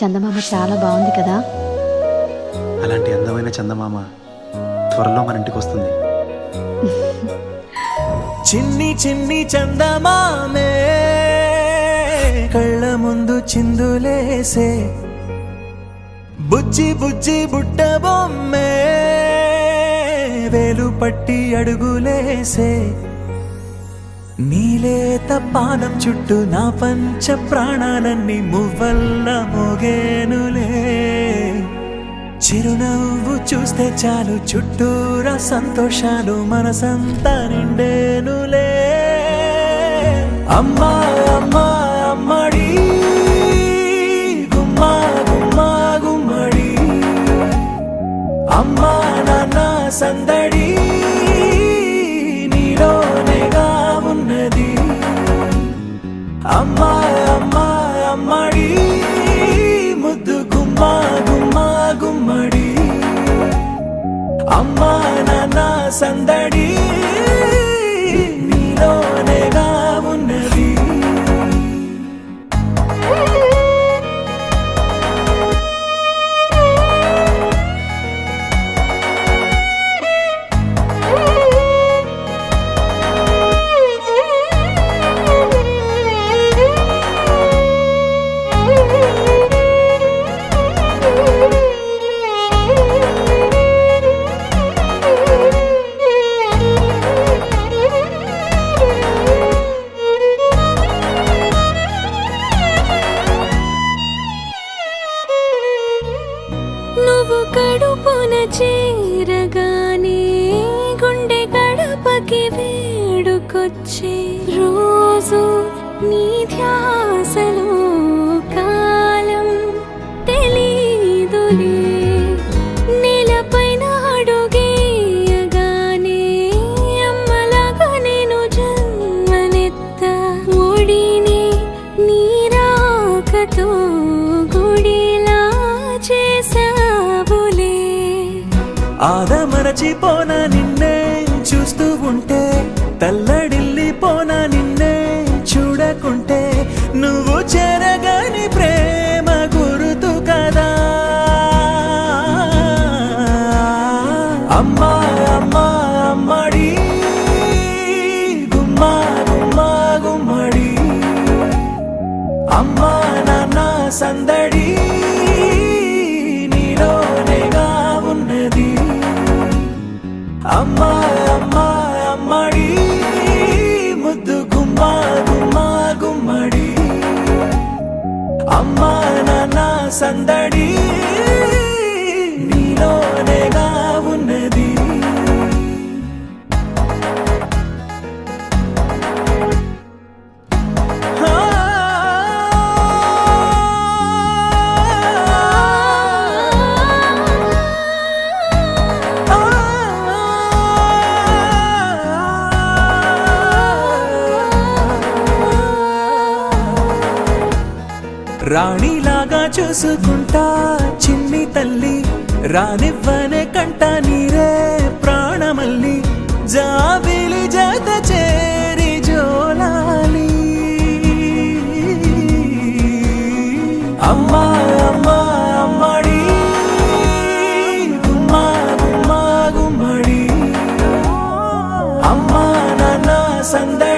చందమామ చాలా బాగుంది కదా. అలాంటి అందమైన చందమామ త్వరలో మన ఇంటికి వస్తుంది. చిన్ని చిన్ని చందమామే కళ్ళ ముందు చిందులేసే, బుజ్జి బుజ్జి బుట్ట బొమ్మే వేలు పట్టి అడుగులేసే, నీలేత పానం చుట్టూ నా పంచ ప్రాణాలన్నీ మువ్వల్ల మోగేనులే. చిరునవ్వు చూస్తే చాలు చుట్టూరా సంతోషాలు మనసంతా నిండేనులే. అమ్మా అమ్మా అమ్మడి గుమ్మా గుమ్మా గుమ్మడి, అమ్మా నాన్న సందడి నీలోనేగా ఉన్నది. అమ్మా అమ్మా అమ్మడి ముద్దు గుమ్మా గుమ్మా గుమ్మడి, అమ్మా నాన్న సందడి నీలోనేగా ఉన్నది. నువ్వు కడుపున చేరగానే గుండె గడపకి వేడుకొచ్చే, రోజు నీ ధ్యాసలో కాలం తెలీదులే. నేలపైన అడుగేయగానే అమ్మలాగా నేను జన్మనెత్త, ఒడిని నీ రాకతో గుడిలా చేసావులే. ఆదమరచిపోనా నిన్నే చూస్తూ ఉంటే, తల్లడిల్లిపోనా నిన్నే చూడకుంటే, నువ్వు చెరగని ప్రేమ గురుతు కదా. అమ్మా అమ్మా అమ్మడి గుమ్మా గుమ్మా గుమ్మడి, అమ్మా నాన్న సందడి నీలోనేగా ఉన్నది. అమ్మా అమ్మా అమ్మడి ముద్దు గుమ్మా గుమ్మా గుమ్మడి, అమ్మా నాన్న సందడి నీలోనేగా ఉన్నది. రాణిలాగా చూసుకుంటా చిన్ని తల్లి, రానివ్వనే కంట నీరే ప్రాణమల్లి, జాబిలి జత చేరి జోలాలి. అమ్మా అమ్మా అమ్మడి గుమ్మా గుమ్మా గుమ్మడి, అమ్మా నాన్న సందడి